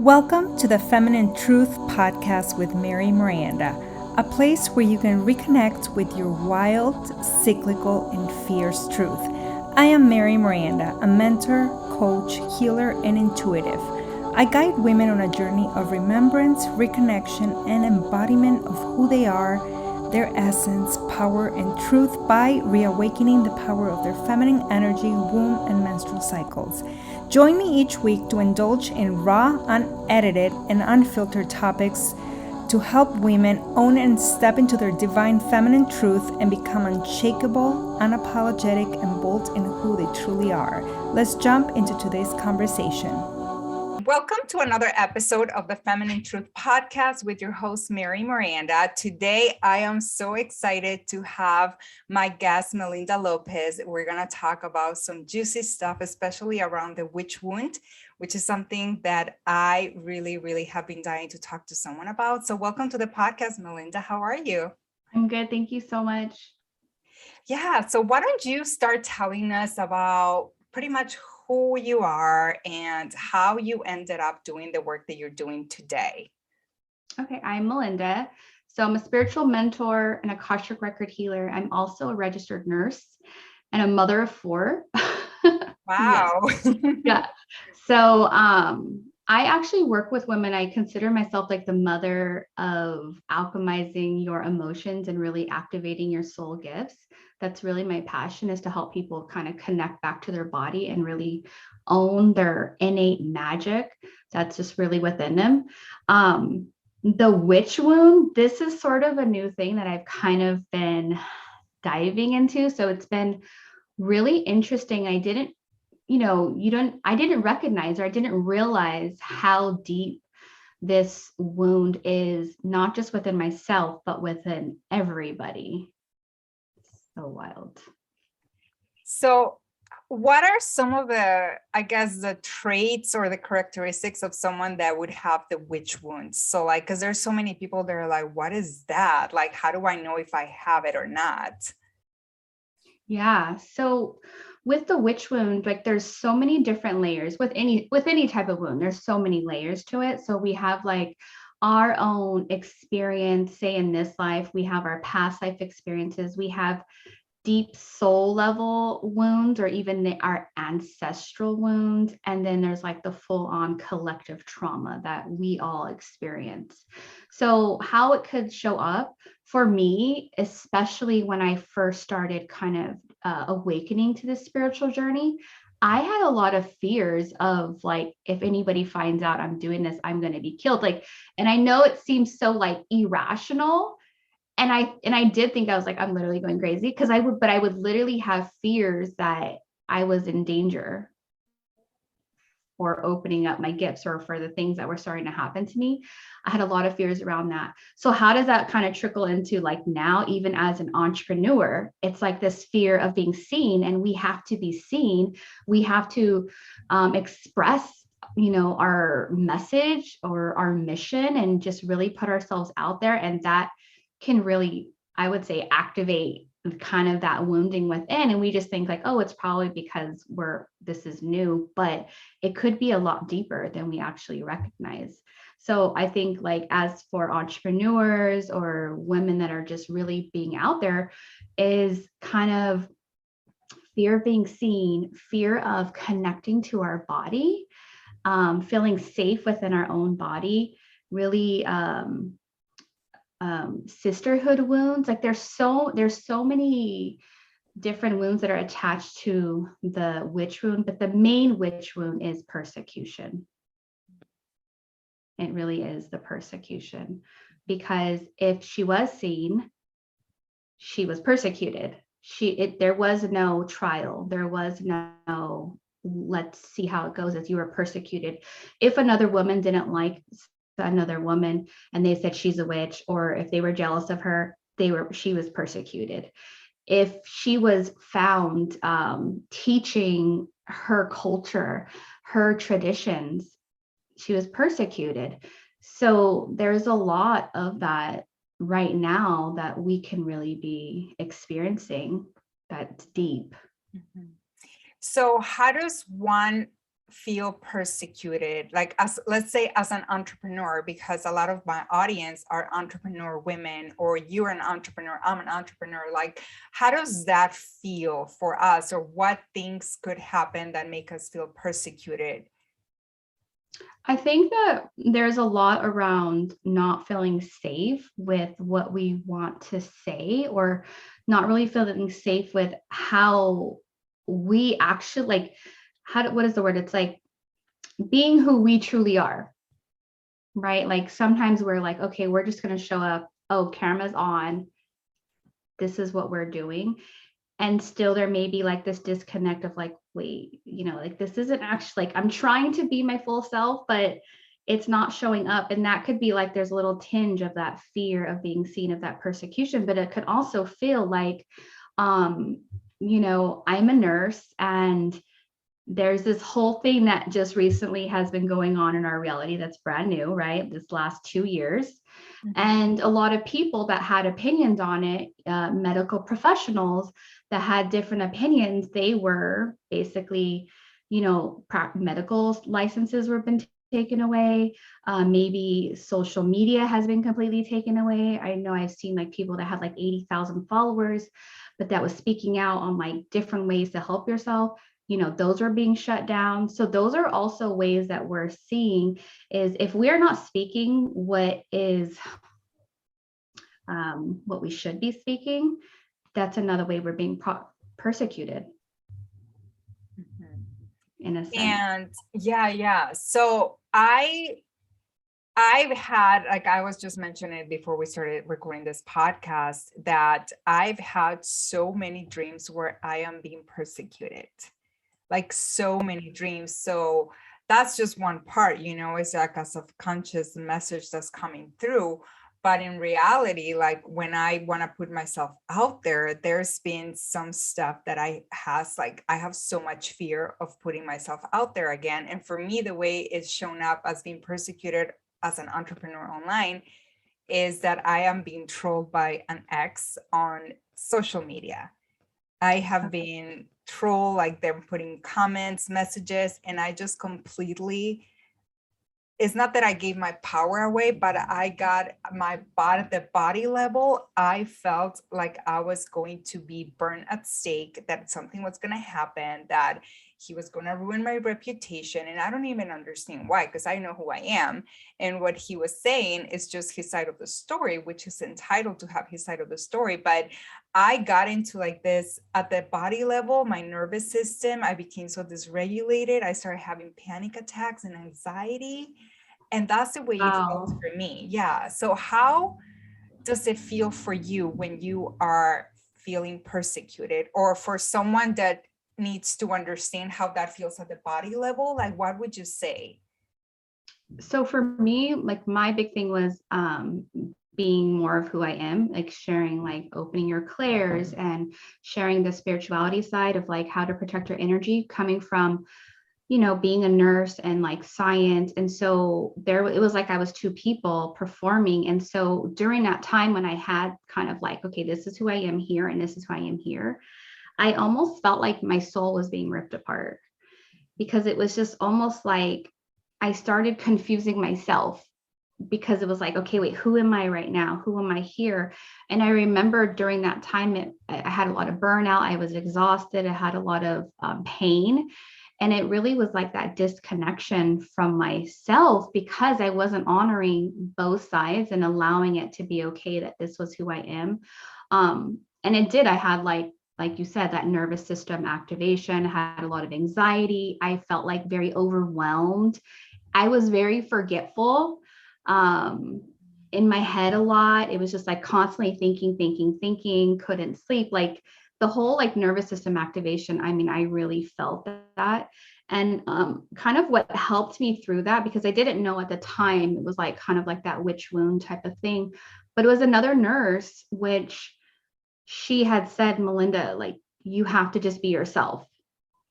Welcome to the Feminine Truth Podcast with Mary Miranda, a place where you can reconnect with your wild, cyclical, and fierce truth. I am Mary Miranda, a mentor, coach, healer, and intuitive. I guide women on a journey of remembrance, reconnection, and embodiment of who they are, their essence, power, and truth by reawakening the power of their feminine energy, womb, and menstrual cycles. Join me each week to indulge in raw, unedited, and unfiltered topics to help women own and step into their divine feminine truth and become unshakable, unapologetic, and bold in who they truly are. Let's jump into today's conversation. Welcome to another episode of the Feminine Truth Podcast with your host, Mary Miranda. Today, I am so excited to have my guest, Melynda Lopez. We're going to talk about some juicy stuff, especially around the witch wound, which is something that I really have been dying to talk to someone about. So welcome to the podcast, Melynda. How are you? I'm good. Thank you so much. Yeah. So why don't you start telling us about pretty much who you are and how you ended up doing the work that you're doing today. Okay, I'm Melynda. So I'm a spiritual mentor and Akashic record healer. I'm also a registered nurse and a mother of 4. Wow. Yeah. So I actually work with women. I consider myself like the mother of alchemizing your emotions and really activating your soul gifts. That's really my passion, is to help people kind of connect back to their body and really own their innate magic that's just really within them. The witch wound, this is sort of a new thing that I've kind of been diving into. So it's been really interesting. I didn't recognize, or I didn't realize how deep this wound is, not just within myself, but within everybody. It's so wild. So what are some of the traits or the characteristics of someone that would have the witch wounds? So because there's so many people that are like, what is that? Like, how do I know if I have it or not? Yeah. So with the witch wound, like there's so many different layers with any type of wound. There's so many layers to it. So we have like our own experience, say in this life, we have our past life experiences, we have deep soul level wounds, or even our ancestral wounds. And then there's like the full on collective trauma that we all experience. So how it could show up for me, especially when I first started kind of awakening to this spiritual journey, I had a lot of fears of like, if anybody finds out I'm doing this, I'm going to be killed. Like, and I know it seems so like irrational. And I did think, I was like, I'm literally going crazy, because I would literally have fears that I was in danger for opening up my gifts, or for the things that were starting to happen to me. I had a lot of fears around that. So how does that kind of trickle into like now, even as an entrepreneur, it's like this fear of being seen, and we have to be seen. We have to express, our message or our mission, and just really put ourselves out there. And that can really, I would say, activate kind of that wounding within. And we just think like, oh, it's probably because this is new, but it could be a lot deeper than we actually recognize. So I think like, as for entrepreneurs or women that are just really being out there, is kind of fear of being seen, fear of connecting to our body, feeling safe within our own body, really sisterhood wounds. Like there's so many different wounds that are attached to the witch wound, but the main witch wound is persecution. It really is the persecution, because if she was seen, she was persecuted. There was no trial. There was no, let's see how it goes, as you were persecuted. If another woman didn't like another woman and they said she's a witch, or if they were jealous of her, she was persecuted. If she was found teaching her culture, her traditions, she was persecuted. So there's a lot of that right now that we can really be experiencing, that's deep. Mm-hmm. So how does one feel persecuted, like, as let's say as an entrepreneur, because a lot of my audience are entrepreneur women, or you're an entrepreneur, I'm an entrepreneur, like, how does that feel for us, or what things could happen that make us feel persecuted? I think that there's a lot around not feeling safe with what we want to say, or not really feeling safe with how we actually like, what is the word? It's like being who we truly are, right? Like sometimes we're like, okay, we're just going to show up. Oh, camera's on. This is what we're doing. And still there may be like this disconnect of like, wait, like this isn't actually, like, I'm trying to be my full self, but it's not showing up. And that could be like, there's a little tinge of that fear of being seen, of that persecution, but it could also feel like, I'm a nurse, and there's this whole thing that just recently has been going on in our reality that's brand new, right? This last 2 years. And a lot of people that had opinions on it, medical professionals that had different opinions, they were basically, medical licenses were been taken away. Maybe social media has been completely taken away. I know I've seen like people that had like 80,000 followers, but that was speaking out on like different ways to help yourself. Those are being shut down. So those are also ways that we're seeing is if we're not speaking what is what we should be speaking, that's another way we're being persecuted in a sense. And yeah. So I've had, like I was just mentioning before we started recording this podcast, that I've had so many dreams where I am being persecuted, like so many dreams. So that's just one part, it's like a subconscious message that's coming through. But in reality, like when I want to put myself out there, there's been some stuff that I have so much fear of putting myself out there again. And for me, the way it's shown up as being persecuted as an entrepreneur online is that I am being trolled by an ex on social media. I have been trolled, like they're putting comments, messages, and I just completely, it's not that I gave my power away, but I got my body, the body level, I felt like I was going to be burned at stake, that something was going to happen, that he was going to ruin my reputation. And I don't even understand why, because I know who I am. And what he was saying is just his side of the story, which is entitled to have his side of the story. But I got into like this at the body level, my nervous system, I became so dysregulated. I started having panic attacks and anxiety. And that's the way it felt for me. Yeah. So how does it feel for you when you are feeling persecuted, or for someone that needs to understand how that feels at the body level? Like, what would you say? So for me, like my big thing was being more of who I am, like sharing, like opening your clairs and sharing the spirituality side of like how to protect your energy, coming from, being a nurse and like science. And so it was like I was two people performing. And so during that time when I had kind of like, okay, this is who I am here and this is who I am here, I almost felt like my soul was being ripped apart, because it was just almost like I started confusing myself, because it was like, okay, wait, who am I right now? Who am I here? And I remember during that time, I had a lot of burnout. I was exhausted. I had a lot of pain. And it really was like that disconnection from myself, because I wasn't honoring both sides and allowing it to be okay that this was who I am. And it did. I had like you said, that nervous system activation, had a lot of anxiety. I felt like very overwhelmed. I was very forgetful in my head a lot. It was just like constantly thinking, couldn't sleep. Like the whole like nervous system activation. I mean, I really felt that. And kind of what helped me through that, because I didn't know at the time, it was like kind of like that witch wound type of thing. But it was another nurse, which she had said, Melynda, like, you have to just be yourself,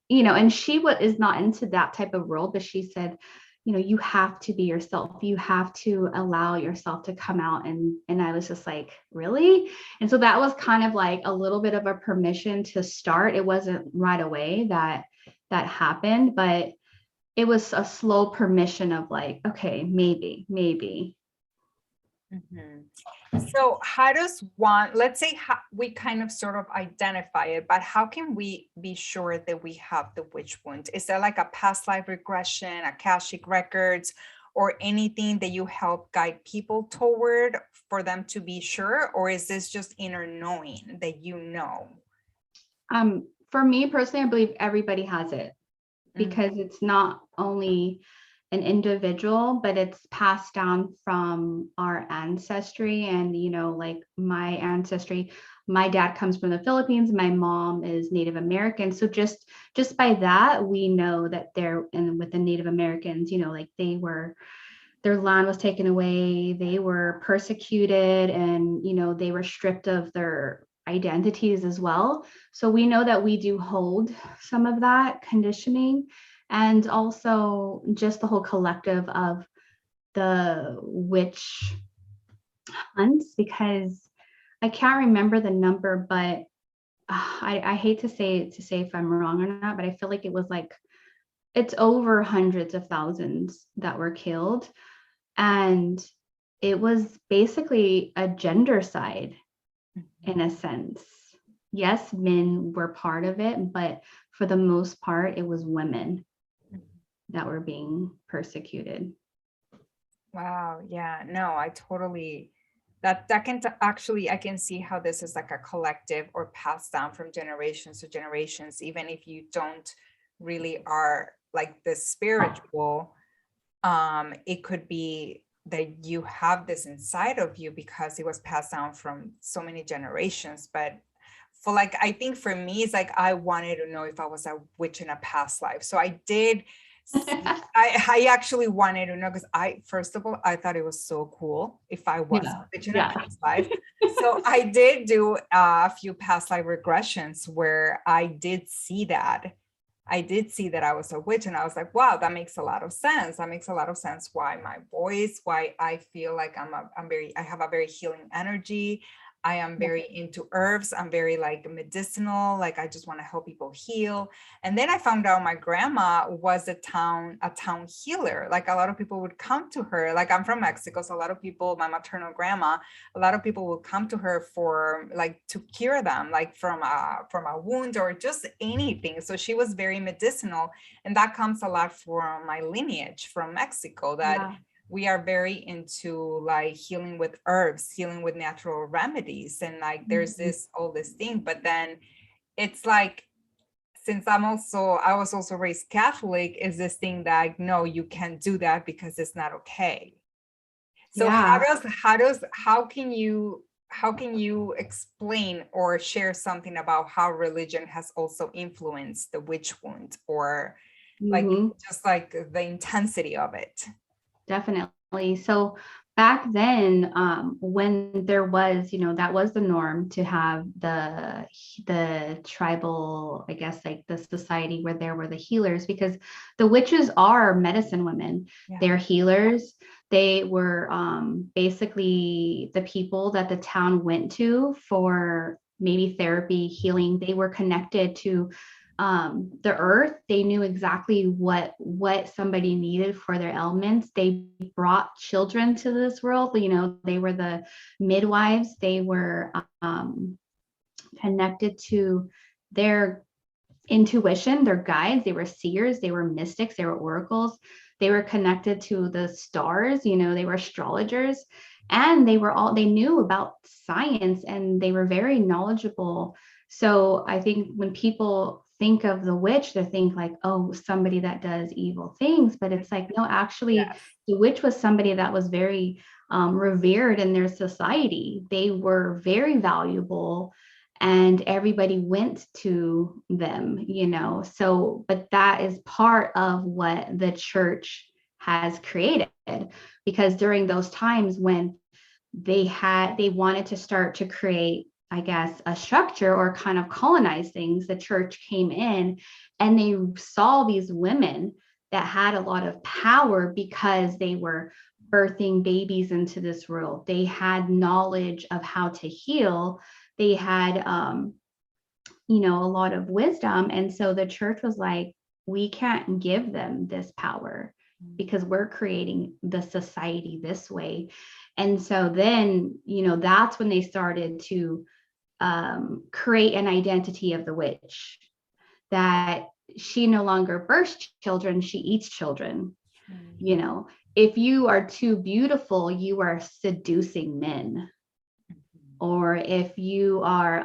and she is not into that type of world, but she said, you have to be yourself. You have to allow yourself to come out. And I was just like, really? And so that was kind of like a little bit of a permission to start. It wasn't right away that happened, but it was a slow permission of like, okay, maybe. Mhm. So how does one, let's say we kind of sort of identify it, but how can we be sure that we have the witch wound? Is there like a past life regression, Akashic records, or anything that you help guide people toward for them to be sure? Or is this just inner knowing that you know? For me personally, I believe everybody has it, because it's not only an individual, but it's passed down from our ancestry. And, you know, like my ancestry, my dad comes from the Philippines, my mom is Native American. So just by that, we know that they're, and with the Native Americans, you know, like their land was taken away, they were persecuted, and, you know, they were stripped of their identities as well. So we know that we do hold some of that conditioning, and also just the whole collective of the witch hunts, because I can't remember the number, but I hate to say if I'm wrong or not, but I feel like it was like, it's over hundreds of thousands that were killed. And it was basically a gendercide in a sense. Yes, men were part of it, but for the most part, it was women that were being persecuted. Wow. Yeah, no, I totally, that can actually, I can see how this is like a collective or passed down from generations to generations, even if you don't really are like the spiritual, it could be that you have this inside of you because it was passed down from so many generations. But for like, I think for me, it's like, I wanted to know if I was a witch in a past life. So I did, I actually wanted to know, because first of all, I thought it was so cool if I was a witch in a past life. So I did do a few past life regressions where I did see that. I did see that I was a witch, and I was like, wow, that makes a lot of sense. That makes a lot of sense why my voice, why I feel like I have a very healing energy. I am very into herbs. I'm very like medicinal. Like I just want to help people heal. And then I found out my grandma was a town healer. Like a lot of people would come to her. Like I'm from Mexico, so a lot of people, my maternal grandma, a lot of people would come to her for like to cure them, like from a wound or just anything. So she was very medicinal, and that comes a lot from my lineage from Mexico. That we are very into like healing with herbs, healing with natural remedies, and like there's all this thing. But then it's like, since I was also raised Catholic, is this thing that no, you can't do that because it's not okay. So how can you explain or share something about how religion has also influenced the witch wound, or like just like the intensity of it? Definitely. So back then, when there was, you know, that was the norm to have the tribal, I guess, like the society where there were the healers, because the witches are medicine women. They're healers. They were basically the people that the town went to for maybe therapy, healing. They were connected to the earth. They knew exactly what somebody needed for their ailments. They brought children to this world. You know, they were the midwives. They were connected to their intuition, their guides. They were seers, they were mystics, they were oracles. They were connected to the stars. You know, they were astrologers, and they knew about science, and they were very knowledgeable. So I think when people think of the witch, they think like, oh, somebody that does evil things. But it's like, no, actually, the witch was somebody that was very revered in their society. They were very valuable, and everybody went to them, you know. So, but that is part of what the church has created, because during those times when they wanted to start to create, I guess, a structure or kind of colonize things, the church came in and they saw these women that had a lot of power because they were birthing babies into this world. They had knowledge of how to heal. They had, you know, a lot of wisdom. And so the church was like, we can't give them this power because we're creating the society this way. And so then, that's when they started to create an identity of the witch, that she no longer births children, she eats children. If you are too beautiful, you are seducing men. Or if you are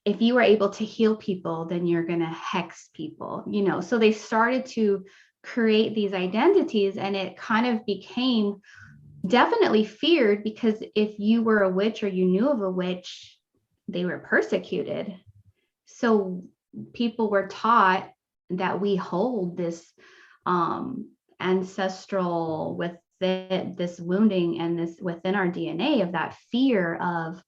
able to heal people, then you're going to hex people, so they started to create these identities, and it kind of became definitely feared, because if you were a witch or you knew of a witch, they were persecuted. So people were taught that we hold this ancestral with this wounding and this within our DNA of that fear of,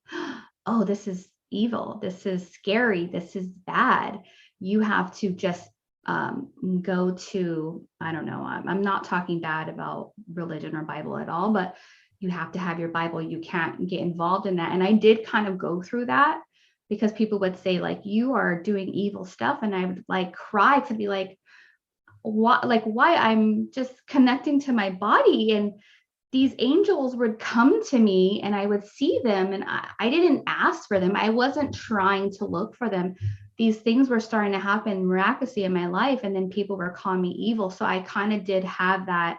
oh, this is evil, this is scary, this is bad. You have to just go to, I don't know, I'm not talking bad about religion or Bible at all, but you have to have your Bible. You can't get involved in that. And I did kind of go through that, because people would say, like, you are doing evil stuff. And I would like cry to be like, why? I'm just connecting to my body, and these angels would come to me and I would see them, and I didn't ask for them. I wasn't trying to look for them. These things were starting to happen miraculously in my life, and then people were calling me evil. So I kind of did have that.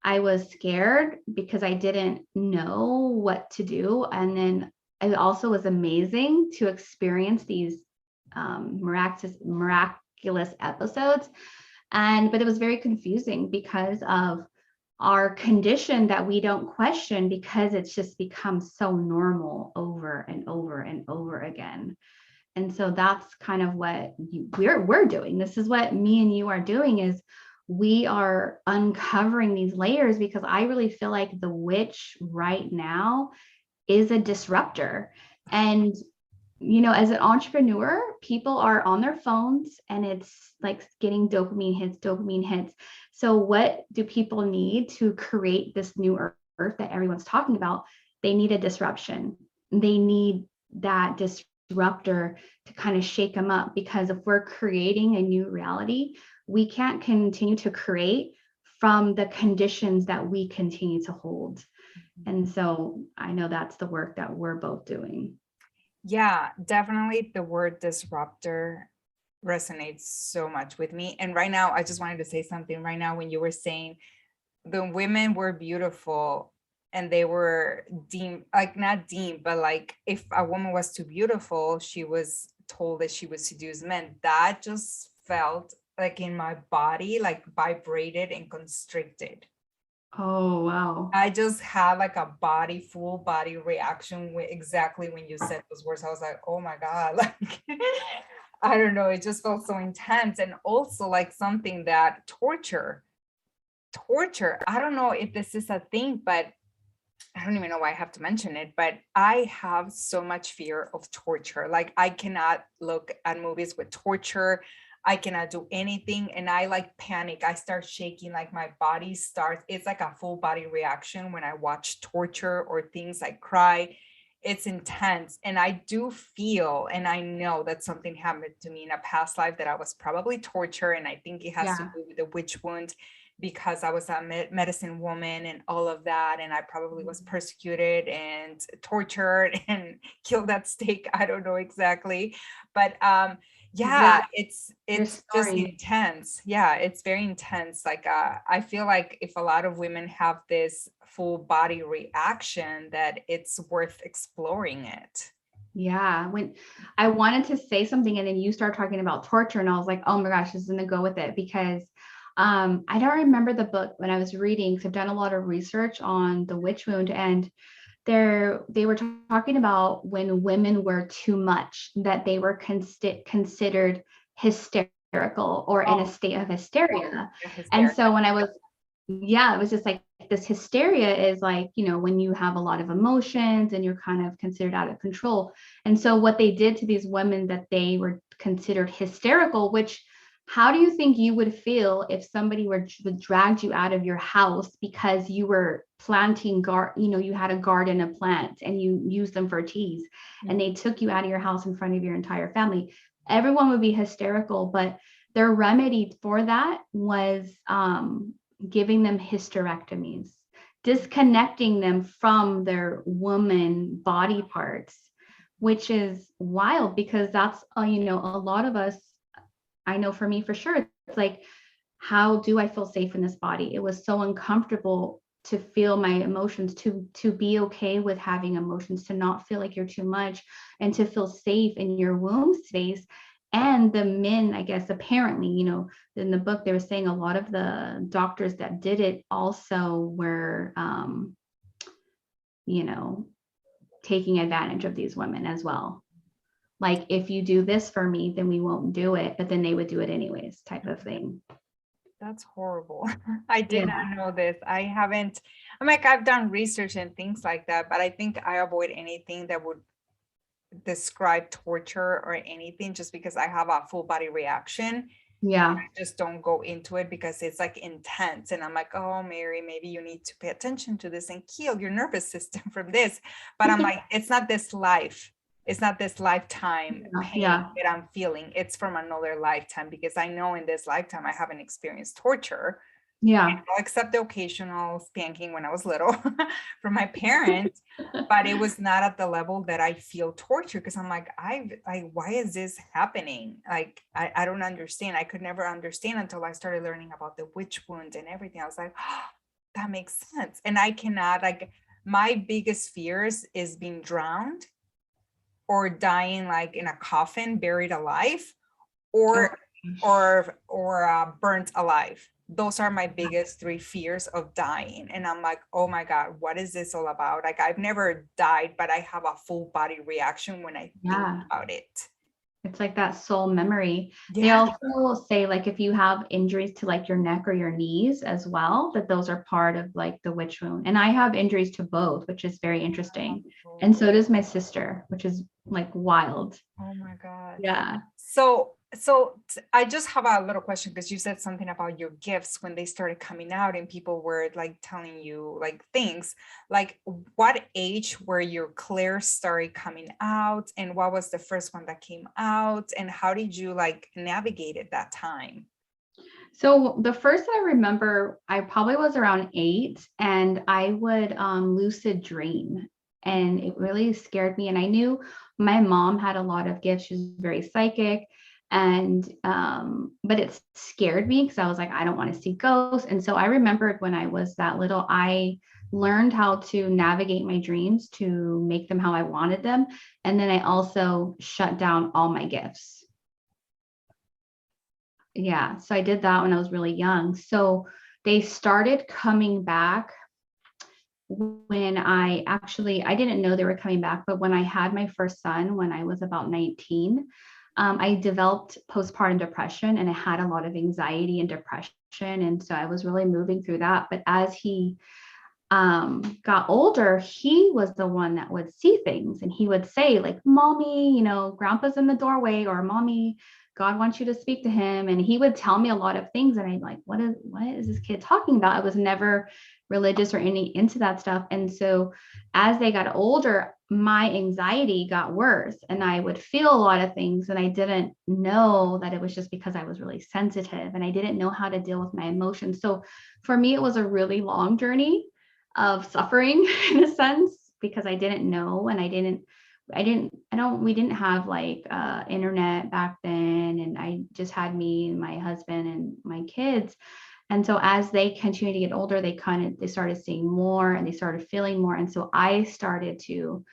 I was scared because I didn't know what to do. And then it also was amazing to experience these miraculous episodes. But it was very confusing because of our condition that we don't question, because it's just become so normal over and over and over again. And so that's kind of what we're doing. This is what me and you are doing, is we are uncovering these layers, because I really feel like the witch right now is a disruptor. And as an entrepreneur, people are on their phones and it's like getting dopamine hits. So what do people need to create this new earth that everyone's talking about? They need a disruption. They need that disruptor to kind of shake them up, because if we're creating a new reality, we can't continue to create from the conditions that we continue to hold. And so I know that's the work that we're both doing. Yeah, definitely the word disruptor resonates so much with me. And right now, I just wanted to say something right now when you were saying the women were beautiful and they were deemed, like not deemed, but like if a woman was too beautiful, she was told that she would seduce men. That just felt like in my body, like vibrated and constricted. Oh, wow. I just had like a full body reaction exactly when you said those words. I was like, oh my God, like, I don't know. It just felt so intense. And also like something that torture. I don't know if this is a thing, but I don't even know why I have to mention it, but I have so much fear of torture. Like I cannot look at movies with torture. I cannot do anything. And I like panic. I start shaking, like my body starts, it's like a full body reaction when I watch torture or things like cry. It's intense. And I do feel, and I know that something happened to me in a past life that I was probably tortured. And I think it has to do with the witch wound, because I was a medicine woman and all of that. And I probably was persecuted and tortured and killed at stake. I don't know exactly. But it's just intense. Yeah, it's very intense. Like I feel like if a lot of women have this full body reaction, that it's worth exploring it. Yeah, when I wanted to say something and then you start talking about torture, and I was like, oh my gosh, this is gonna go with it, because I don't remember the book when I was reading, because I've done a lot of research on the witch wound, and they were talking about when women were too much, that they were considered hysterical or in a state of hysteria. And so when I was, it was just like this hysteria is like, when you have a lot of emotions and you're kind of considered out of control. And so what they did to these women, that they were considered hysterical, which, how do you think you would feel if somebody dragged you out of your house because you were planting you had a garden of plants and you used them for teas, and they took you out of your house in front of your entire family? Everyone would be hysterical. But their remedy for that was giving them hysterectomies, disconnecting them from their woman body parts, which is wild because that's, you know, a lot of us, I know for me for sure, it's like, how do I feel safe in this body? It was so uncomfortable to feel my emotions, to be okay with having emotions, to not feel like you're too much, and to feel safe in your womb space. And the men, I guess, apparently, you know, in the book, they were saying a lot of the doctors that did it also were, you know, taking advantage of these women as well. Like, if you do this for me, then we won't do it, but then they would do it anyways, type of thing. That's horrible. I did Yeah. not know this. I haven't, I'm like, I've done research and things like that, but I think I avoid anything that would describe torture or anything just because I have a full body reaction. Yeah. I just don't go into it because it's like intense. And I'm like, oh, Mary, maybe you need to pay attention to this and heal your nervous system from this. But I'm like, it's not this life. It's not this lifetime pain Yeah. that I'm feeling. It's from another lifetime because I know in this lifetime I haven't experienced torture. Yeah. Except the occasional spanking when I was little from my parents, but it was not at the level that I feel torture because I'm like, why is this happening? Like, I don't understand. I could never understand until I started learning about the witch wound and everything. I was like, oh, that makes sense. And I cannot, like, my biggest fears is being drowned or dying like in a coffin, buried alive, or burnt alive. Those are my biggest three fears of dying. And I'm like, oh my God, what is this all about? Like, I've never died, but I have a full body reaction when I think about it. It's like that soul memory. Yeah. They also say, like, if you have injuries to like your neck or your knees as well, that those are part of like the witch wound. And I have injuries to both, which is very interesting. And so does my sister, which is like wild. Oh my God. Yeah. So I just have a little question because you said something about your gifts when they started coming out and people were like telling you like things. Like, what age were your clairs started coming out, and what was the first one that came out, and how did you like navigate it that time? So the first I remember, I probably was around 8, and I would lucid dream, and it really scared me. And I knew my mom had a lot of gifts; she's very psychic, and but it scared me because I was like, I don't want to see ghosts. And so I remembered when I was that little, I learned how to navigate my dreams to make them how I wanted them, and then I also shut down all my gifts. Yeah, so I did that when I was really young. So they started coming back when I didn't know they were coming back, but when I had my first son, when I was about 19, I developed postpartum depression, and I had a lot of anxiety and depression. And so I was really moving through that. But as he got older, he was the one that would see things, and he would say, like, Mommy, you know, Grandpa's in the doorway, or Mommy, God wants you to speak to him. And he would tell me a lot of things, and I'm like, what is this kid talking about? I was never religious or any into that stuff. And so as they got older, my anxiety got worse, and I would feel a lot of things, and I didn't know that it was just because I was really sensitive, and I didn't know how to deal with my emotions. So for me, it was a really long journey of suffering in a sense, because I didn't know, and we didn't have like internet back then, and I just had me and my husband and my kids. And so as they continued to get older, they started seeing more, and they started feeling more. And so I started to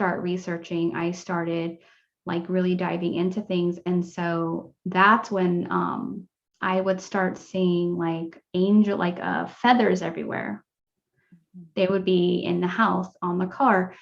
researching. I started like really diving into things. And so that's when I would start seeing like feathers everywhere. They would be in the house, on the car.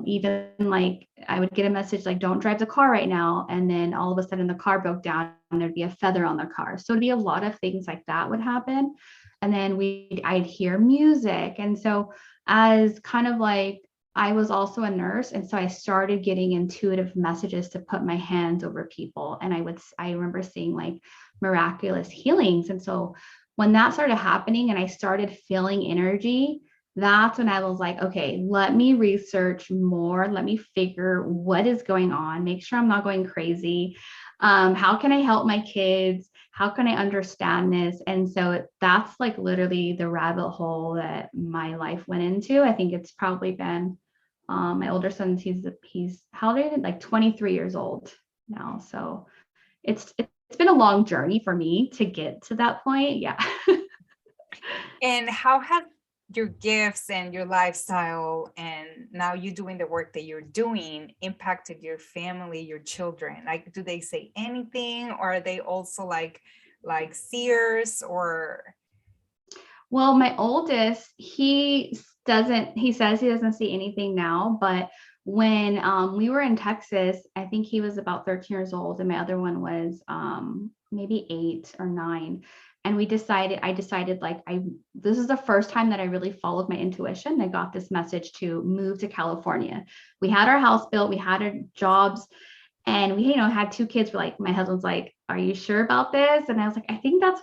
Even like I would get a message like, don't drive the car right now. And then all of a sudden the car broke down and there'd be a feather on the car. So it'd be a lot of things like that would happen. And then I'd hear music. And so as kind of like, I was also a nurse. And so I started getting intuitive messages to put my hands over people. And I remember seeing like miraculous healings. And so when that started happening and I started feeling energy, that's when I was like, okay, let me research more. Let me figure what is going on, make sure I'm not going crazy. How can I help my kids? How can I understand this? And so that's like literally the rabbit hole that my life went into. I think it's probably been my older son, he's how old are you? Like 23 years old now. So it's been a long journey for me to get to that point. Yeah. And how have your gifts and your lifestyle and now you doing the work that you're doing impacted your family, your children? Like, do they say anything, or are they also like seers or? Well, my oldest, he says he doesn't see anything now, but when we were in Texas, I think he was about 13 years old, and my other one was maybe 8 or 9. And I decided like this is the first time that I really followed my intuition. I got this message to move to California. We had our house built, we had our jobs, and we, had 2 kids. We're like, my husband's like, are you sure about this? And I was like, I think that's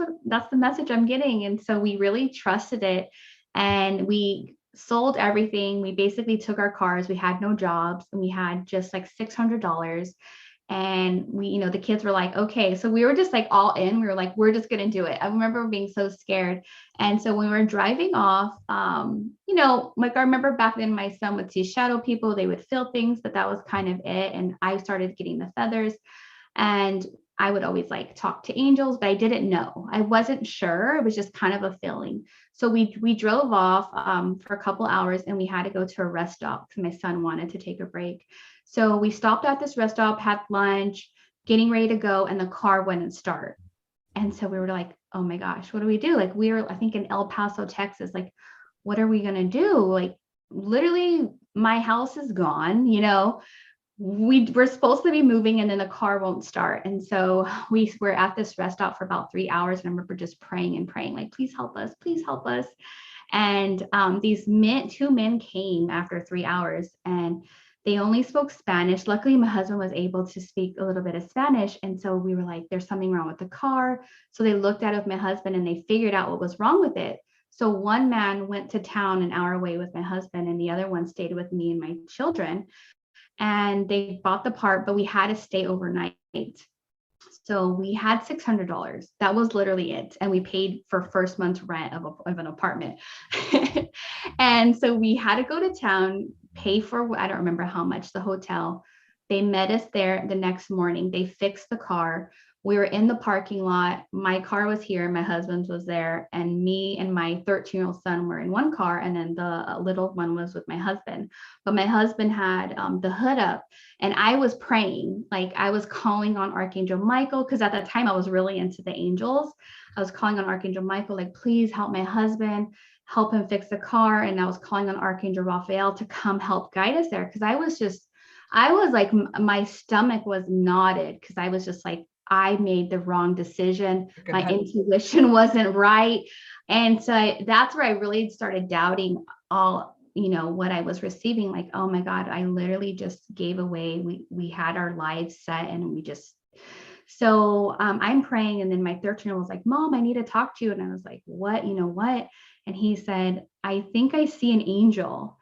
the message I'm getting. And so we really trusted it. And we sold everything. We basically took our cars. We had no jobs, and we had just like $600. And we, the kids were like, okay. So we were just like all in. We were like, we're just gonna do it. I remember being so scared. And so when we were driving off, like I remember back then my son would see shadow people, they would feel things, but that was kind of it. And I started getting the feathers, and I would always like talk to angels, but I didn't know. I wasn't sure. It was just kind of a feeling. So we drove off for a couple hours, and we had to go to a rest stop because my son wanted to take a break. So we stopped at this rest stop, had lunch, getting ready to go, and the car wouldn't start. And so we were like, oh my gosh, what do we do? Like, we were, I think, in El Paso, Texas. Like, what are we going to do? Like, literally, my house is gone, we're supposed to be moving, and then the car won't start. And so we were at this rest stop for about 3 hours. And I remember just praying and praying, like, please help us, please help us. And these 2 men came after 3 hours, and they only spoke Spanish. Luckily, my husband was able to speak a little bit of Spanish. And so we were like, there's something wrong with the car. So they looked at it with my husband, and they figured out what was wrong with it. So one man went to town an hour away with my husband, and the other one stayed with me and my children. And they bought the part, but we had to stay overnight. So we had $600. That was literally it. And we paid for first month's rent of an apartment. And so we had to go to town, pay for, I don't remember how much, the hotel. They met us there the next morning. They fixed the car. We were in the parking lot. My car was here, my husband's was there, and me and my 13-year-old son were in one car, and then the little one was with my husband. But my husband had the hood up, and I was praying, like I was calling on Archangel Michael, because at that time I was really into the angels. I was calling on Archangel Michael, like, please help my husband, help him fix the car. And I was calling on Archangel Raphael to come help guide us there, because I was like, my stomach was knotted, because I was just like, I made the wrong decision. My intuition wasn't right. And so that's where I really started doubting all, what I was receiving. Like, oh my God, I literally just gave away. We had our lives set, and so I'm praying. And then my 13-year-old was like, Mom, I need to talk to you. And I was like, what? What? And he said, I think I see an angel.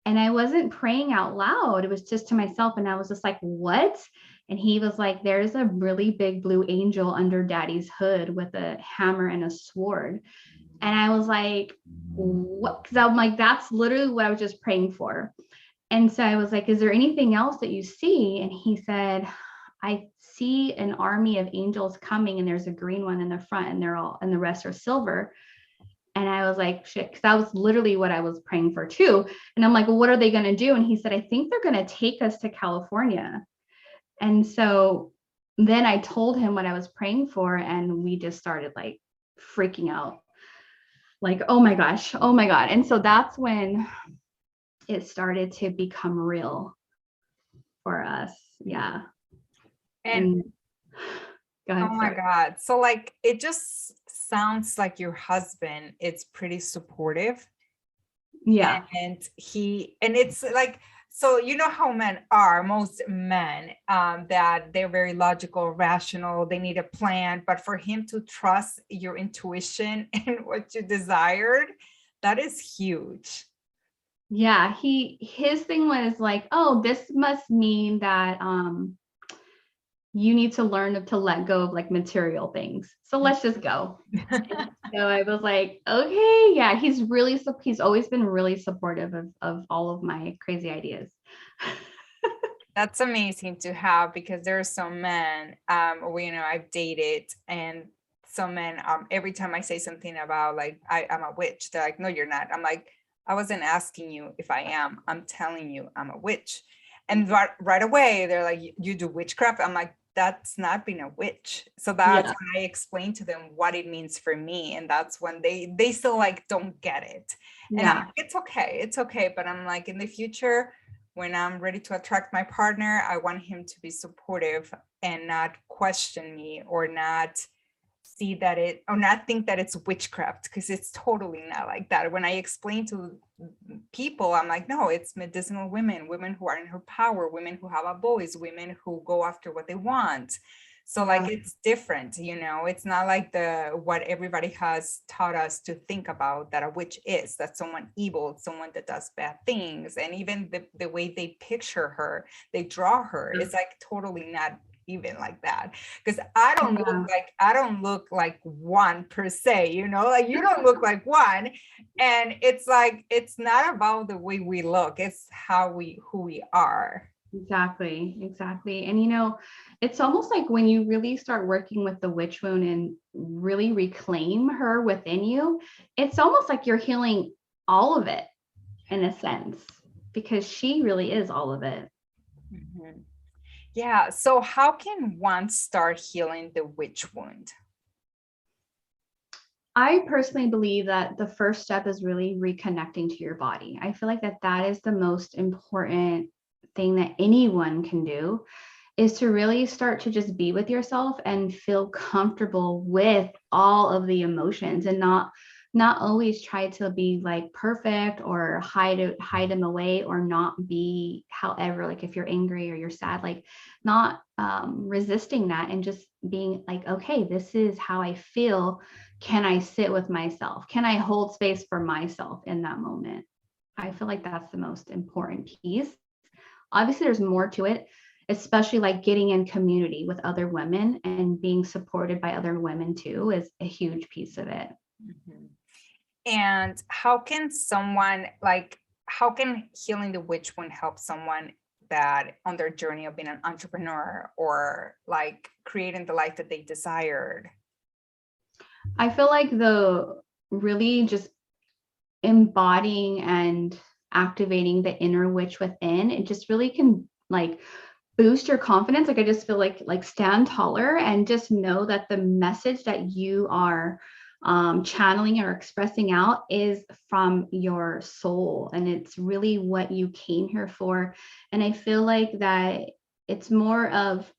And I wasn't praying out loud. It was just to myself. And I was just like, what? And he was like, there's a really big blue angel under Daddy's hood with a hammer and a sword. And I was like, what? Because I'm like, that's literally what I was just praying for. And so I was like, is there anything else that you see? And he said, I see an army of angels coming, and there's a green one in the front, and the rest are silver. And I was like, shit, because that was literally what I was praying for too. And I'm like, well, what are they going to do? And he said, I think they're going to take us to California. And so then I told him what I was praying for, and we just started like freaking out. Like, oh my gosh, oh my God. And so that's when it started to become real for us. Yeah. And go ahead, oh my God. So like, it just sounds like your husband is pretty supportive. Yeah. And it's like, so you know how men are, most men, that they're very logical, rational, they need a plan, but for him to trust your intuition and what you desired, that is huge. Yeah, his thing was like, oh, this must mean that you need to learn to let go of like material things. So let's just go. So I was like, okay, yeah, he's always been really supportive of all of my crazy ideas. That's amazing to have, because there are some men, I've dated, and some men, every time I say something about like, I'm a witch, they're like, no, you're not. I'm like, I wasn't asking you if I am, I'm telling you I'm a witch. And right away, they're like, you do witchcraft? I'm like, that's not being a witch. So that's Yeah. when I explain to them what it means for me. And that's when they still like don't get it. And I'm Yeah. like, it's okay. But I'm like, in the future, when I'm ready to attract my partner, I want him to be supportive and not question me, or not see that it, or not think that it's witchcraft, because it's totally not like that. When I explain to people, I'm like, no, it's medicinal women who are in her power, women who have a voice, women who go after what they want. So like, Yeah. it's different, it's not like what everybody has taught us to think about that a witch is, that someone evil, someone that does bad things. And even the way they picture her, they draw her, it's like totally not even like that, because I don't look like one per se, like you don't look like one. And it's like, it's not about the way we look, it's who we are. Exactly. And it's almost like when you really start working with the witch wound and really reclaim her within you, it's almost like you're healing all of it in a sense, because she really is all of it. Mhm. Yeah. So how can one start healing the witch wound? I personally believe that the first step is really reconnecting to your body. I feel like that is the most important thing that anyone can do, is to really start to just be with yourself and feel comfortable with all of the emotions, and not always try to be like perfect or hide them away, or not be, however, like if you're angry or you're sad, like not resisting that, and just being like, okay, this is how I feel. Can I sit with myself? Can I hold space for myself in that moment? I feel like that's the most important piece. Obviously, there's more to it, especially like getting in community with other women and being supported by other women too is a huge piece of it. Mhm. And how can healing the witch wound help someone that on their journey of being an entrepreneur, or like creating the life that they desired? I feel like the really just embodying and activating the inner witch within, it just really can like boost your confidence. Like I just feel like stand taller and just know that the message that you are channeling or expressing out is from your soul, and it's really what you came here for. And I feel like that it's more of,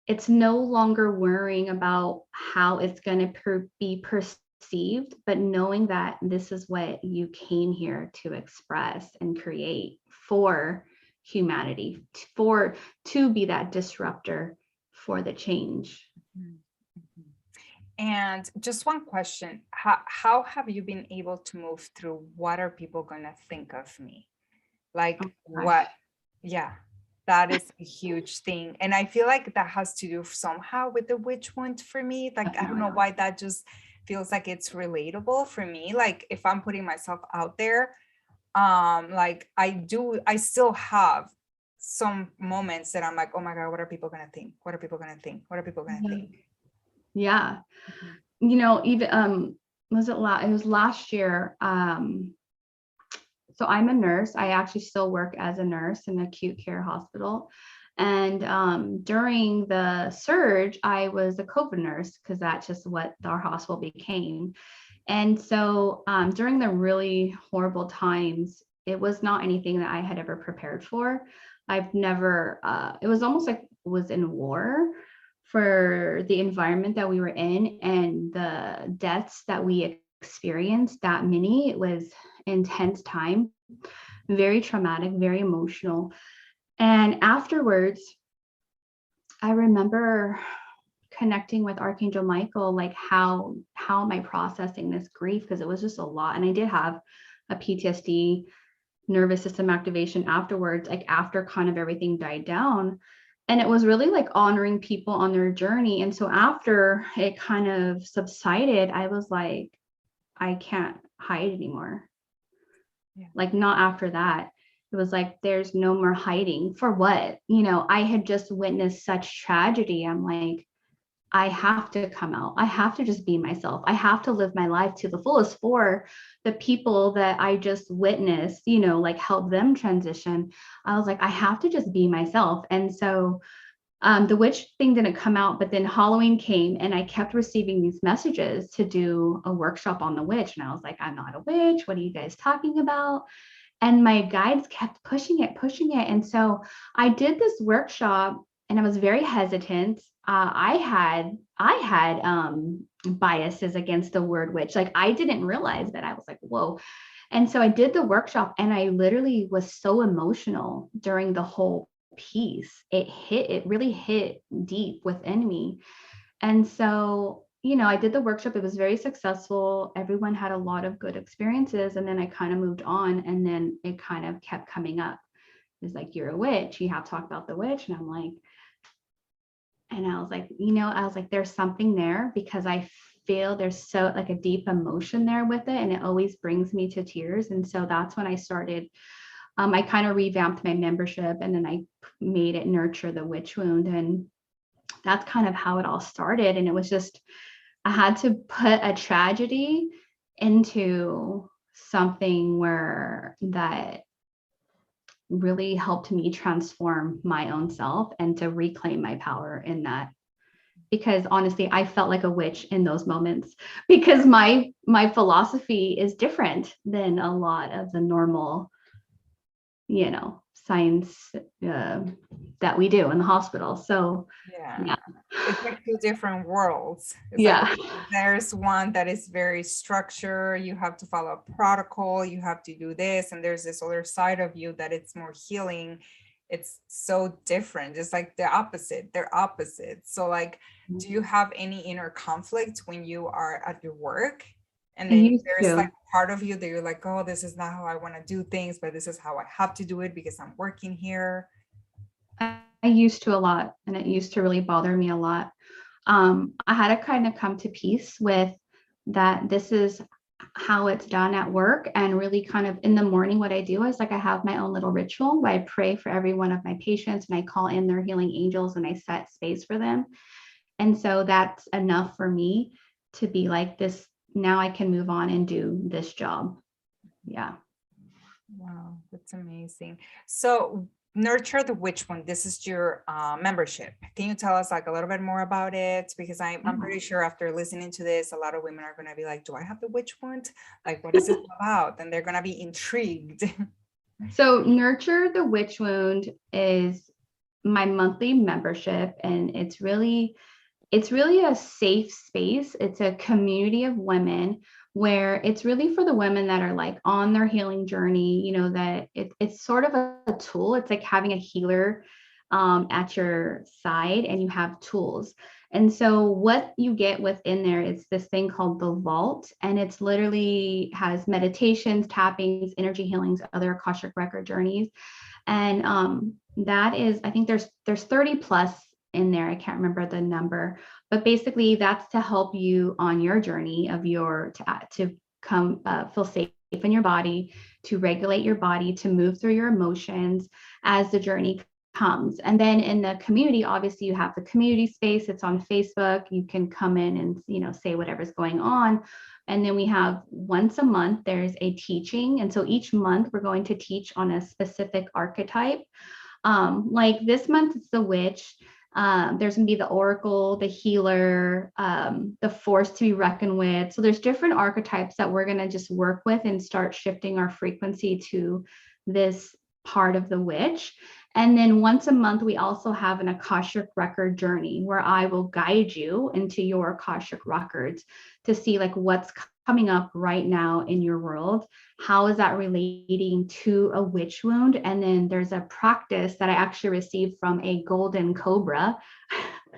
it's no longer worrying about how it's going to be perceived, but knowing that this is what you came here to express and create for humanity, to be that disruptor for the change. Mhm. Mhm. And just one question, how have you been able to move through what are people going to think of me? Like Oh my what? gosh. Yeah, that is a huge thing. And I feel like that has to do somehow with the witch wound for me. Like, I don't know Definitely. why that just feels like it's relatable for me. Like if I'm putting myself out there, like I still have some moments that I'm like, oh my God, what are people gonna think? What are people gonna think? What are people gonna Yeah. think? Yeah. Mhm. Even it was last year. So I'm a nurse. I actually still work as a nurse in an acute care hospital. And during the surge, I was a COVID nurse, because that's just what our hospital became. And so during the really horrible times, it was not anything that I had ever prepared for. I've never, it was almost like was in war for the environment that we were in and the deaths that we experienced, that many. It was intense time, very traumatic, very emotional. And afterwards, I remember connecting with Archangel Michael, like how am I processing this grief, because it was just a lot. And I did have a PTSD, nervous system activation afterwards, like after kind of everything died down. And it was really like honoring people on their journey. And so after it kind of subsided, I was like, I can't hide anymore. Yeah. Like, not after that. It was like, there's no more hiding. For what? I had just witnessed such tragedy. I'm like, I have to come out. I have to just be myself. I have to live my life to the fullest for the people that I just witnessed, like help them transition. I was like, I have to just be myself. And so the witch thing didn't come out, but then Halloween came and I kept receiving these messages to do a workshop on the witch. And I was like, I'm not a witch. What are you guys talking about? And my guides kept pushing it, pushing it. And so I did this workshop and I was very hesitant. I had biases against the word witch. Like, I didn't realize that. I was like, whoa. And so I did the workshop and I literally was so emotional during the whole piece. It really hit deep within me. And so, I did the workshop. It was very successful. Everyone had a lot of good experiences. And then I kind of moved on. And then it kind of kept coming up. It's like, you're a witch. You have to talk about the witch. And I'm like, and I was like, there's something there, because I feel there's so like a deep emotion there with it. And it always brings me to tears. And so that's when I started. I kind of revamped my membership, and then I made it Nurture the Witch Wound. And that's kind of how it all started. And it was just, I had to put a tragedy into something where that really helped me transform my own self and to reclaim my power in that. Because honestly, I felt like a witch in those moments, because my philosophy is different than a lot of the normal, science that we do in the hospital. So Yeah. It's like two different worlds. It's yeah. like there's one that is very structured. You have to follow a protocol. You have to do this. And there's this other side of you that it's more healing. It's so different. It's like the opposite. They're opposites. So like, do you have any inner conflict when you are at your work? And then there's like part of you that you're like, oh, this is not how I want to do things, but this is how I have to do it because I'm working here. I used to a lot, and it used to really bother me a lot. I had to kind of come to peace with that. This is how it's done at work. And really kind of in the morning, what I do is like, I have my own little ritual where I pray for every one of my patients and I call in their healing angels and I set space for them. And so that's enough for me to be like, this, now I can move on and do this job. Yeah. Wow, that's amazing. So Nurture the Witch Wound, this is your membership. Can you tell us like a little bit more about it? Because I'm pretty sure after listening to this, a lot of women are going to be like, do I have the witch wound? Like, what is it about? And they're going to be intrigued. So Nurture the Witch Wound is my monthly membership, and it's really a safe space. It's a community of women where it's really for the women that are like on their healing journey, that it's sort of a tool. It's like having a healer at your side, and you have tools. And so what you get within there is this thing called the vault, and it's literally has meditations, tappings, energy healings, other Akashic record journeys. And that is, I think there's 30 plus in there. I can't remember the number, but basically that's to help you on your journey of to come feel safe in your body, to regulate your body, to move through your emotions as the journey comes. And then in the community, obviously you have the community space. It's on Facebook. You can come in and, say whatever's going on. And then we have once a month, there's a teaching. And so each month we're going to teach on a specific archetype. Like this month, it's the witch. There's going to be the oracle, the healer, the force to be reckoned with. So there's different archetypes that we're going to just work with and start shifting our frequency to this part of the witch. And then once a month, we also have an Akashic record journey where I will guide you into your Akashic records to see like what's coming up right now in your world. How is that relating to a witch wound? And then there's a practice that I actually received from a golden cobra.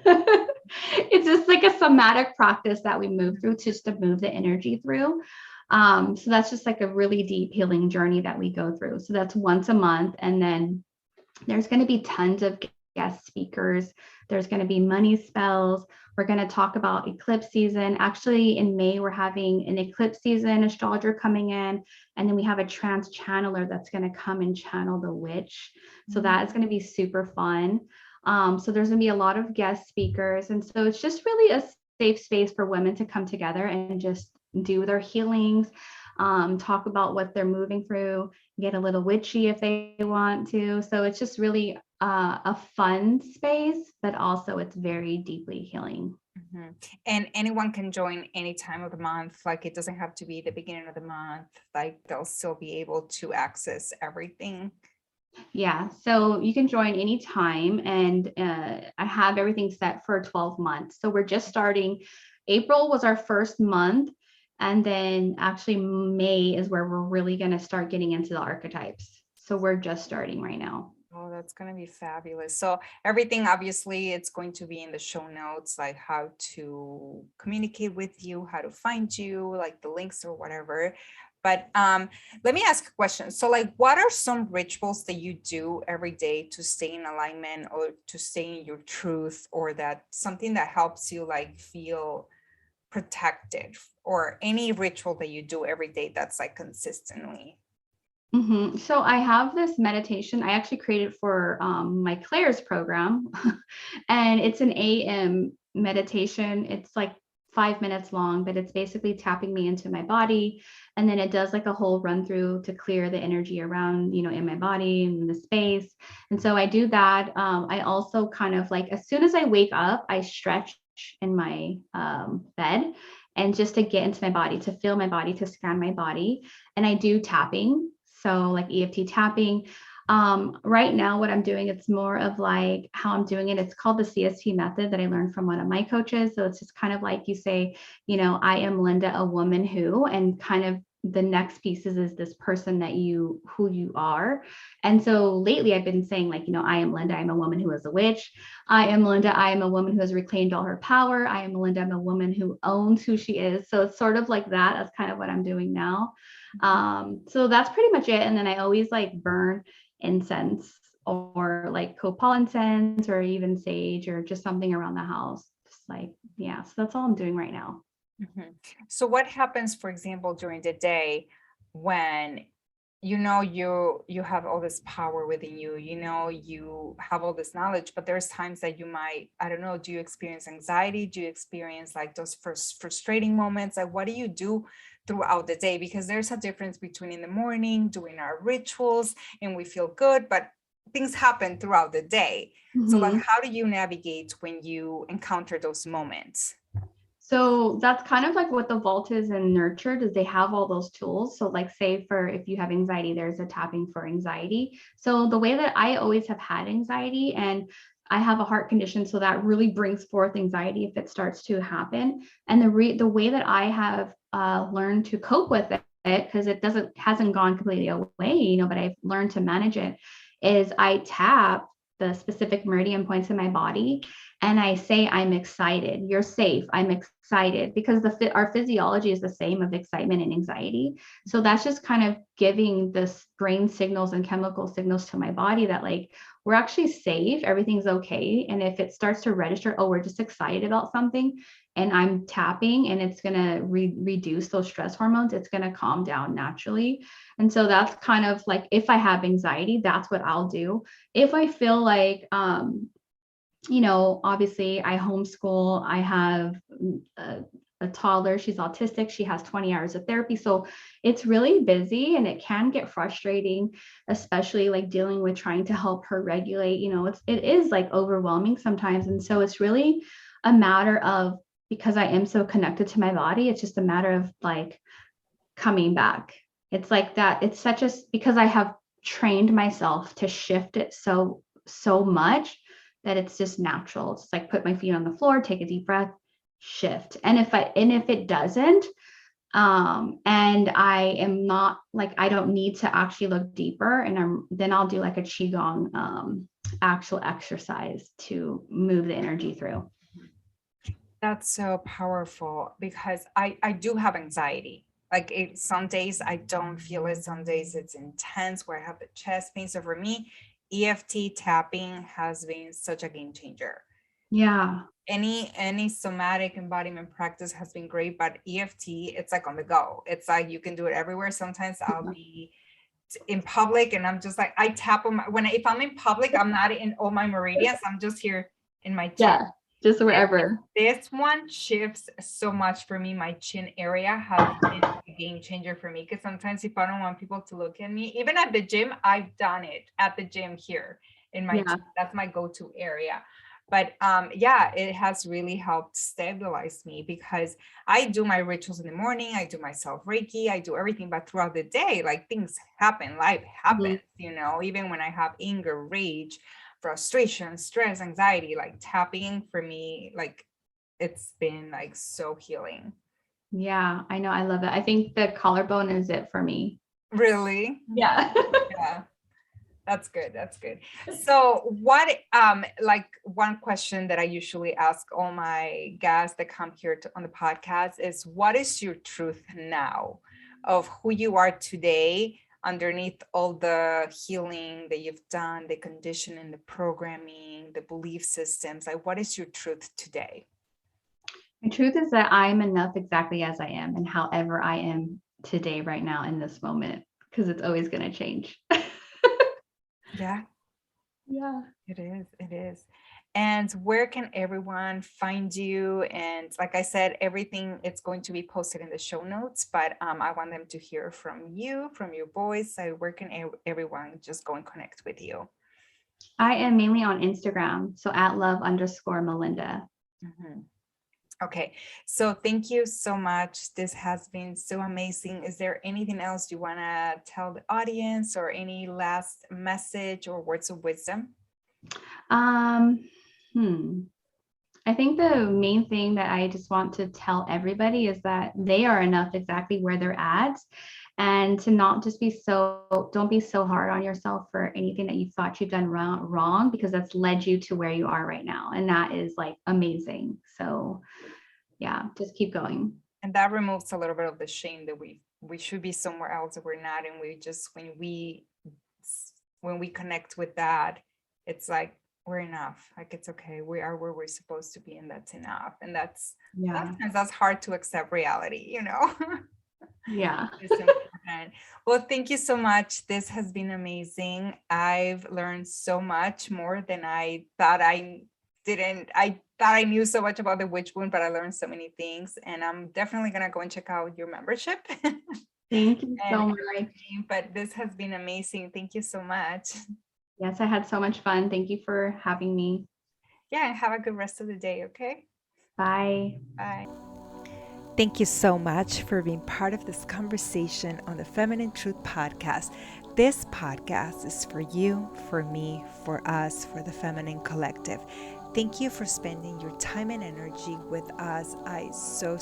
It's just like a somatic practice that we move through just to move the energy through. So that's just like a really deep healing journey that we go through. So that's once a month. And then there's going to be tons of guest speakers. There's going to be money spells. We're going to talk about eclipse season. Actually, in May, we're having an eclipse season astrologer coming in. And then we have a trance channeler that's going to come and channel the witch. So that is going to be super fun. So there's going to be a lot of guest speakers. And so it's just really a safe space for women to come together and just do their healings, talk about what they're moving through, get a little witchy if they want to. So it's just really a fun space, but also it's very deeply healing. Mm-hmm. And anyone can join any time of the month. Like it doesn't have to be the beginning of the month. Like they'll still be able to access everything. Yeah, so you can join anytime, and I have everything set for 12 months. So we're just starting. April was our first month, and then actually May is where we're really going to start getting into the archetypes. So we're just starting right now. Oh, that's going to be fabulous. So everything, obviously, it's going to be in the show notes, like how to communicate with you, how to find you, like the links or whatever. But let me ask a question. So like, what are some rituals that you do every day to stay in alignment or to stay in your truth, or that something that helps you like feel protected, or any ritual that you do every day that's like consistently? Mm-hmm. So I have this meditation I actually created for my Claire's program, and it's an AM meditation. It's like 5 minutes long, but it's basically tapping me into my body. And then it does like a whole run through to clear the energy around, in my body and the space. And so I do that. I also kind of like, as soon as I wake up, I stretch in my bed, and just to get into my body, to feel my body, to scan my body. And I do tapping. So like EFT tapping. Right now, what I'm doing, it's more of like how I'm doing it. It's called the CST method that I learned from one of my coaches. So it's just kind of like you say, I am Linda, a woman who, and kind of the next pieces is this person who you are. And so lately I've been saying like, I am Linda, I'm a woman who is a witch. I am Linda, I am a woman who has reclaimed all her power. I am Linda, I'm a woman who owns who she is. So it's sort of like that. That's kind of what I'm doing now. So that's pretty much it. And then I always like burn incense or like copal incense or even sage or just something around the house. Just like, yeah. So that's all I'm doing right now. Mm-hmm. So what happens, for example, during the day when you have all this power within you, you have all this knowledge, but there's times that you might, I don't know, do you experience anxiety? Do you experience like those frustrating moments? Like what do you do throughout the day? Because there's a difference between in the morning doing our rituals and we feel good, but things happen throughout the day. Mm-hmm. So like, how do you navigate when you encounter those moments? So that's kind of like what the vault is in Nurtured, is they have all those tools. So like say for if you have anxiety, there's a tapping for anxiety. So the way that I always have had anxiety, and I have a heart condition, so that really brings forth anxiety if it starts to happen. And the way that I have learned to cope with it, because it hasn't gone completely away, but I've learned to manage it, is I tap the specific meridian points in my body. And I say, I'm excited. You're safe. I'm excited, because our physiology is the same of excitement and anxiety. So that's just kind of giving this brain signals and chemical signals to my body that like, we're actually safe. Everything's okay. And if it starts to register, oh, we're just excited about something, and I'm tapping and it's going to reduce those stress hormones, it's going to calm down naturally. And so that's kind of like, if I have anxiety, that's what I'll do. If I feel like, obviously I homeschool, I have a toddler, she's autistic, she has 20 hours of therapy. So it's really busy and it can get frustrating, especially like dealing with trying to help her regulate, it is like overwhelming sometimes. And so it's really a matter of, because I am so connected to my body, it's just a matter of like coming back. It's like that. It's because I have trained myself to shift it so much that it's just natural. It's like put my feet on the floor, take a deep breath, shift. And if it doesn't, and I am not like, I don't need to actually look deeper, and then I'll do like a qigong actual exercise to move the energy through. That's so powerful, because I do have anxiety. Like some days I don't feel it. Some days it's intense where I have the chest pain. So for me, EFT tapping has been such a game changer. Yeah. Any somatic embodiment practice has been great, but EFT, it's like on the go. It's like you can do it everywhere. Sometimes I'll be in public and I'm just like, I tap on my, if I'm in public, I'm not in all my meridians. I'm just here in my chin. Yeah. Just wherever. This one shifts so much for me. My chin area has been a game changer for me, because sometimes if I don't want people to look at me, even at the gym, I've done it at the gym here in my chin. That's my go-to area. But yeah, it has really helped stabilize me, because I do my rituals in the morning, I do myself Reiki, I do everything, but throughout the day, like things happen, life happens, you know, even when I have anger, rage, frustration, stress, anxiety, like tapping for me, like it's been like so healing. Yeah, I know. I love it. I think the collarbone is it for me. Really? Yeah. Yeah. That's good. That's good. So what, like one question that I usually ask all my guests that come here on the podcast is, what is your truth now of who you are today underneath all the healing that you've done, the conditioning, the programming, the belief systems? Like, what is your truth today? The truth is that I am enough exactly as I am, and however I am today, right now, in this moment, because it's always going to change. Yeah. Yeah. It is. It is. And where can everyone find you? And like I said, everything it's going to be posted in the show notes, but I want them to hear from you, from your voice. So where can everyone just go and connect with you? I am mainly on Instagram. So at love_Melynda. Mm-hmm. Okay. So thank you so much. This has been so amazing. Is there anything else you want to tell the audience, or any last message or words of wisdom? I think the main thing that I just want to tell everybody is that they are enough exactly where they're at, and to not just don't be so hard on yourself for anything that you thought you've done wrong, because that's led you to where you are right now. And that is like amazing. So yeah, just keep going. And that removes a little bit of the shame that we should be somewhere else that we're not. And we just, when we connect with that, it's like, we're enough. Like, it's okay. We are where we're supposed to be, and that's enough. And sometimes that's hard to accept reality, you know? Yeah. It's important. Well, thank you so much. This has been amazing. I've learned so much more than I thought I didn't. I thought I knew so much about the witch wound, but I learned so many things, and I'm definitely going to go and check out your membership. Thank you so much. But this has been amazing. Thank you so much. Yes, I had so much fun. Thank you for having me. Yeah, and have a good rest of the day, okay? Bye. Bye. Thank you so much for being part of this conversation on the Feminine Truth Podcast. This podcast is for you, for me, for us, for the Feminine Collective. Thank you for spending your time and energy with us. I so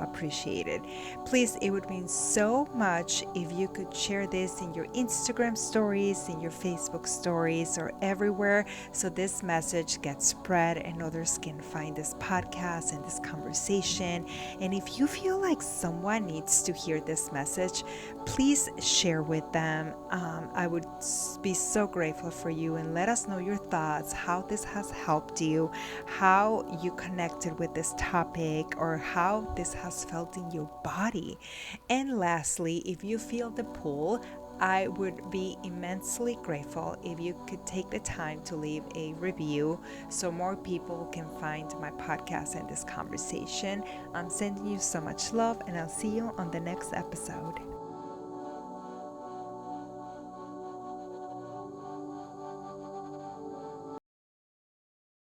appreciate it. Please, it would mean so much if you could share this in your Instagram stories, in your Facebook stories, or everywhere, so this message gets spread and others can find this podcast and this conversation. And if you feel like someone needs to hear this message, please share with them. I would be so grateful for you, and let us know your thoughts, how this has helped you, how you connected with this topic, or how this has felt in your body. And lastly, if you feel the pull, I would be immensely grateful if you could take the time to leave a review so more people can find my podcast and this conversation. I'm sending you so much love, and I'll see you on the next episode.